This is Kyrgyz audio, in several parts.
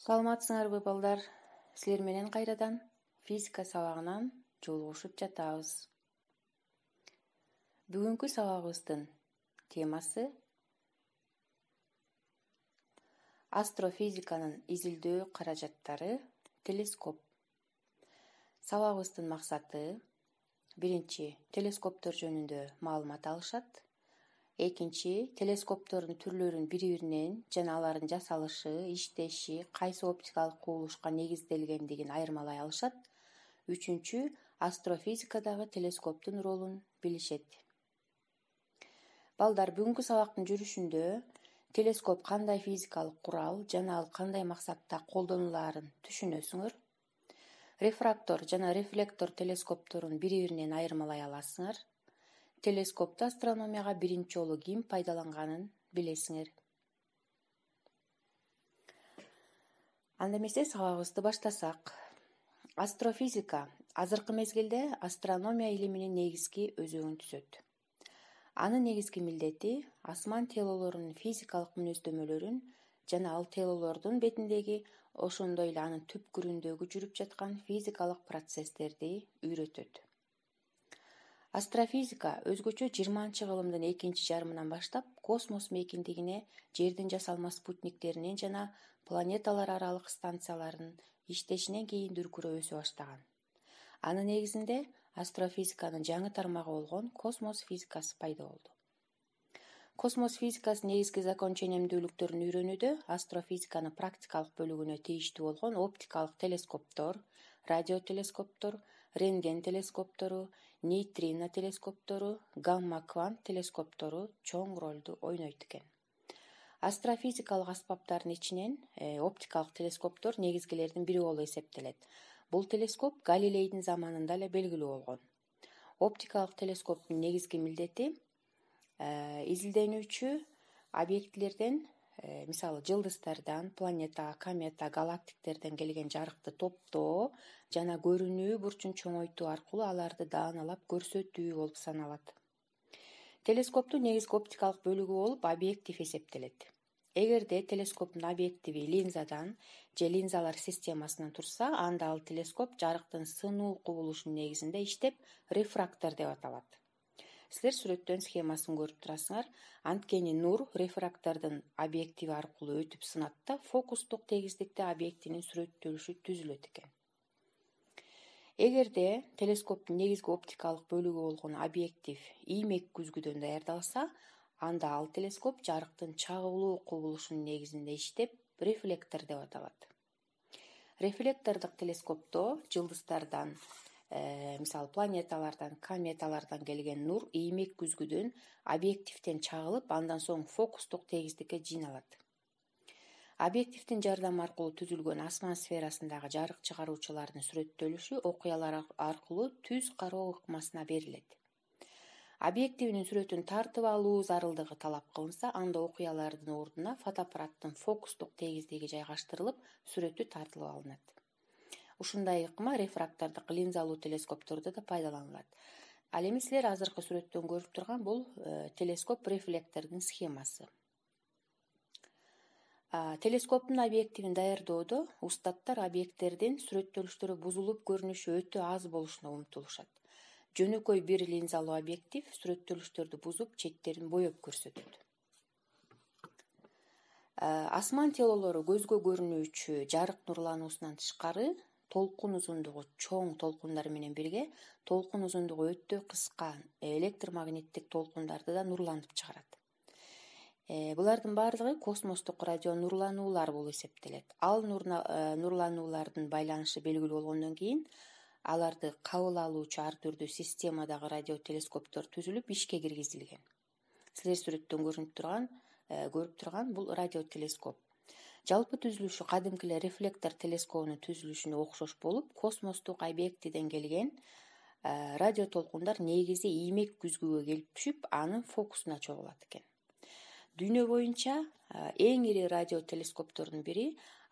Саламатсыңарбы балдар? Силер менен кайрадан физика сабагынан жолугушуп жатабыз. Бүгүнкү сабагыбыздын темасы астрофизиканын изилдөө каражаттары телескоп. Сабагыбыздын максаты биринчи телескоптор жөнүндө маалымат алышат. Экинчи, телескоптордун түрлөрүн бири-биринен жана алардын жасалышы, иштеши, кайсы оптикалык кубулушка негизделгендигин айырмалай алышат. Үчүнчү, астрофизикадагы телескоптун ролун билишет. Балдар, бүгүнкү сабактын жүрүшүндө телескоп кандай физикалык курал жана ал кандай максатта колдонулаарын түшүнөсүңөр. Рефрактор жана рефлектор телескопторун бири-биринен айырмалай аласыңар. Телескопту астрономияга биринчи жолу ким пайдаланганын билесиңер. Анда эмесе сабагыбызды баштасак. Астрофизика азыркы мезгилде астрономия илиминин негизги өзөгүн түзөт. Анын негизги милдети асман телолорунун физикалык мүнөздөмөлөрүн жана ал телолордун бетиндеги ошондой эле анын түпкүрүндөгү жүрүп жаткан физикалык процесстерди үйрөтөт. Астрофизика өзгөчө 20-кылымдын экинчи жарымынан баштап космос мейкиндигине Жердин жасалма спутниктеринин жана планеталар аралык станцияларынын иштешинен кийин дүркүрөө өсө баштаган. Анын негизинде астрофизиканын жаңы тармагы болгон космос физикасы пайда болду. Космос физикасынын негизги закон ченемдүүлүктөрүн үйрөнүүдө астрофизиканын практикалык бөлүгүнө тийиштүү болгон оптикалык телескоптор, радиотелескоптор, рентген телескоптору, нейтрино телескоптору, гамма-квант телескоптору чоң ролду ойнойт экен. Астрофизикалык аспаптардын ичинен оптикалык телескоптор негизгилердин бири болуп эсептелет. Бул телескоп Галилейдин заманында эле белгилүү болгон. Оптикалык телескоптун негизги милдети изилденүүчү объектилерден, мисалы жылдыздардан, планета, комета, галактиктерден келген жарыкты топтоо жана көрүнүү бурчун чоңойтуу аркылуу аларды дааналап көрсөтүү болуп саналат. Телескоптун негизги оптикалык бөлүгү болуп объектив эсептелет. Эгерде телескоптун объективи линзадан же линзалар системасынан турса, анда ал телескоп жарыктын сынуу кубулушунун негизинде иштеп, рефрактор деп аталат. Силер сүрөттөн схемасын көрүп турасыңар. Анткени нур рефрактордун объективи аркылуу өтүп сынат да фокустук тегиздикте объектинин сүрөттөлүшү түзүлөт экен. Эгерде телескоптун негизги оптикалык бөлүгү болгон объектив иймек күзгүдөн даярдалса, анда ал телескоп жарыктын чагылуу кубулушунун негизинде иштеп, рефлектор деп аталат. Рефлектордук телескопто жылдыздардан, мисалы планеталардан, кометалардан келген нур иймек күзгүдөн объективден чагылып, андан соң фокустук тегиздикке жыйналат. Объективдин жардамы аркылуу түзүлгөн асман сферасындагы жарык чыгаруучулардын сүрөттөлүшү окуялар аркылуу түз кароо ыкмасына берилет. Объективинин сүрөтүн тартып алуу зарылдыгы талап кылынса, анда окуялардын ордуна фотоаппараттын фокустук тегиздиги жайгаштырылып, сүрөтү тартылып алынат. Ушундай ыкма рефрактордук линзалуу телескоптордо да пайдаланылат. Ал эми силер азыркы сүрөттөн көрүп турган бул телескоп рефлектордун схемасы. Телескоптун объективин даярдоодо устаттар объекттердин сүрөттөлүштөрү бузулуп көрүнүшү өтө аз болушуна умтулушат. Жөнөкөй бир линзалуу объектив сүрөттөлүштөрдү бузуп, четтерин боеп көрсөтөт. Асман телолору көзгө көрүнүүчү жарык нурлануусунан тышкары толкун узундугу чоң толкундар менен бирге толкун узундугу өтө кыска электромагниттик толкундарды да нурлантып чыгарат. Булардын баардыгы космостук радио нурлануулар болуп эсептелет. Ал нурлануулардын байланышы белгилүү болгондон кийин аларды кабыл алуучу ар түрдүү системадагы радиотелескоптор түзүлүп ишке киргизилген. Силер сүрөттөн көрүп турган бул радиотелескоп. Жалпы түзүлүшү кадимкилер рефлектор телескобунун түзүлүшүнө окшош болуп, космостук объектиден келген радио толкундар негизи иймек күзгүгө келип түшүп, анын фокусуна чогулат экен. Дүйнө боюнча эң ири радио телескоптордун бири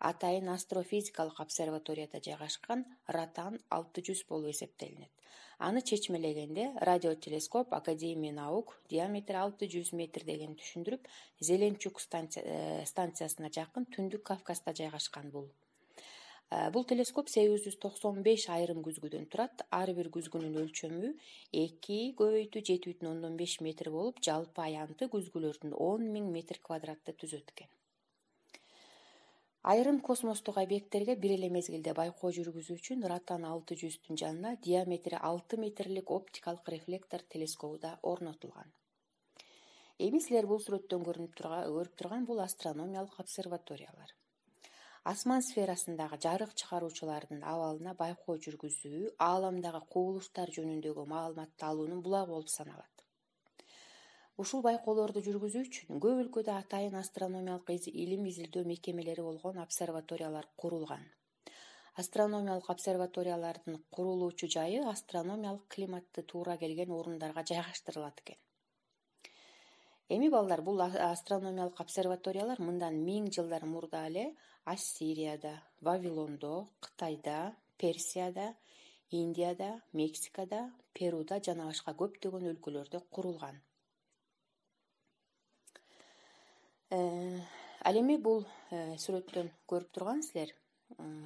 атайын астрофизикалык обсерваторияда жайгашкан Ротан 600 болуп эсептелинет. Аны чечмелегенде радиотелескоп Академия наук диаметри 600 метр дегенди түшүндүрүп, Зеленчук станциясына жакын Түндүк Кавказда жайгашкан бул. Бул телескоп 895 айрым күзгүдөн турат. Ар бир күзгүнүн өлчөмү 2 × 7,5 метр болуп, жалпы аянты күзгүлөрдүн 10.000 метр квадратты түзөт экен. Айрым космостук объекттерге бир эле мезгилде байкоо жүргүзүү үчүн Ротан 600-тун жанына диаметри 6 метрлик оптикалык рефлектор телескобу да орнотулган. Эми силер бул сүрөттөн көрүп турган бул астрономиялык обсерваториялар. Асман сферасындагы жарык чыгаруучулардын абалына байкоо жүргүзүү ааламдагы кубулуштар жөнүндөгү маалыматты алуунун булагы болуп саналат. Ушул байкоолорду жүргүзүү үчүн көп өлкөдө атайын астрономиялык илим изилдөө мекемелери болгон обсерваториялар курулган. Астрономиялык обсерваториялардын курулуучу жайы астрономиялык климатты туура келген орундарга жайгаштырылат экен. Эми балдар, бул астрономиялык обсерваториялар мындан 1000 жылдар мурда эле Ассирияда, Вавилондо, Кытайда, Персияда, Индияда, Мексикада, Перуда жана башка көптөгөн өлкөлөрдө курулган. Ал эми бул сүрөттөн көрүп тургансыздар,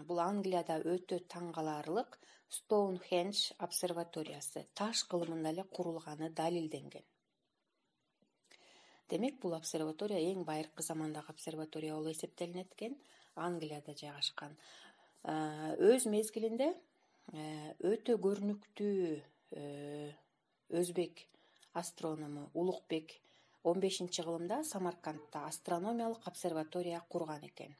бул Англияда өтө таң каларлык Стоунхендж обсерваториясы таш кылымында эле курулганы далилденген. Демек, бул обсерватория эң байыркы замандагы обсерватория болуп эсептелинет экен, Англияда жайгашкан. Өз мезгилинде өтө көрүнүктүү өзбек астроному Улукбек 15-кылымда Самаркандта астрономиялык обсерватория курган экен.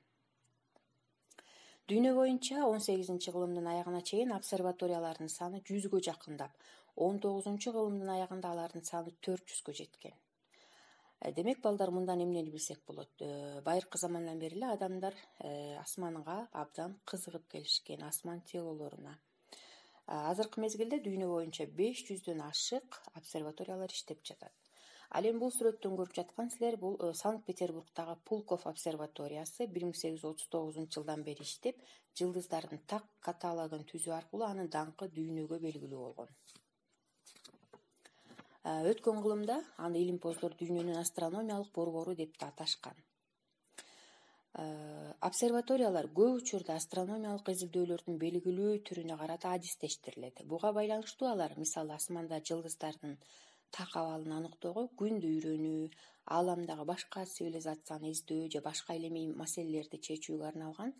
Дүйнө боюнча 18-кылымдын аягына чейин обсерваториялардын саны 100гө жакындап, 19-кылымдын аягында алардын саны 400гө жеткен. Демек, балдар, мындан эмнени билсек болот? Байыркы замандан бери эле адамдар асманга абдан кызыгып келишкен, асман теориялоруна. Азыркы мезгилде дүйнө боюнча 500дөн ашык обсерваториялар иштеп жатат. Ал эми бул сүрөттөн көрүп жаткансыздар, бул Санкт-Петербургдагы Пулков обсерваториясы 1839-жылдан бери иштеп, жылдыздардын так каталогун түзүү аркылуу анын даңкы дүйнөгө белгилүү болгон. Өткөн кылымда аны илимпоздор дүйнөнүн астрономиялык борбору деп да аташкан. Обсерваториялар көп учурда астрономиялык изилдөөлөрдүн белгилүү түрүнө карата адистештирилет. Буга байланыштуу алар, мисалы, асманда жылдыздардын так абалын аныктоого, күндү үйрөнүү, ааламдагы башка цивилизацияны издөө же башка илимий маселелерди чечүүгө арналган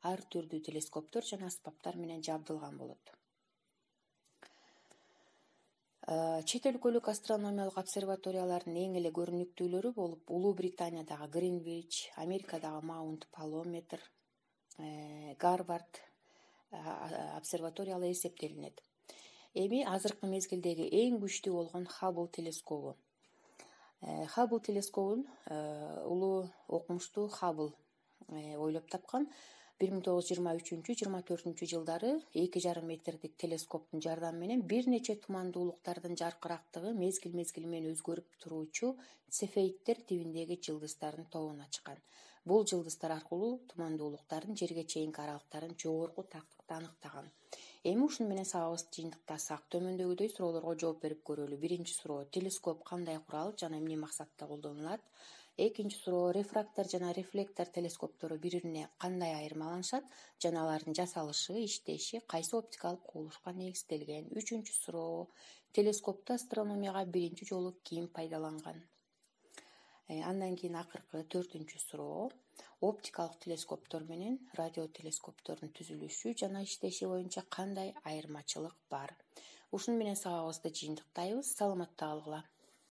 ар түрдүү телескоптор жана аспаптар менен жабдылган болот. Чет өлкөлүк астрономиялык обсерваториялардын эң эле көрүнүктүүлөрү болуп Улуу Британиядагы Гринвич, Америкадагы Маунт Палометр, Гарвард обсерваториялары эсептелинет. Эми азыркы мезгилдеги эң күчтүү болгон Хаббл телескобу. Хаббл телескобун улуу окумуштуу Хаббл ойлоп тапкан. 1923-24 жылдары 2,5 метрдик телескоптун жардамы менен бир нече тумандуулуктардын жаркырактыгы мезгил менен өзгөрүп туруучу цефейттер тибиндеги жылдыздардын тобун ачкан. Бул жылдыздар аркылуу тумандуулуктардын жерге чейинки аралыктарын жогорку тактыкта аныктаган. Эми ушуну менен сабагыбызды жыйынтыктасак, төмөндөгүдөй суроолорго жооп берип көрөлү. Биринчи суроо: телескоп кандай курал жана эмне максатта колдонулат? Экинчи суроо: рефрактор жана рефлектор телескоптору бири-бирине кандай айырмаланышат жана алардын жасалышы, иштеши кайсы оптикалык кубулушка негизделген? Үчүнчү суроо: телескопту астрономияга биринчи жолу ким пайдаланган? Андан кийин акыркы 4-сүрөө суроо: оптикалык телескоптор менен радиотелескоптордун түзүлүшү жана иштеши боюнча кандай айырмачылык бар? Ушуну менен сабагыбызды жыйынтыктайбыз. Саламатта калгыла.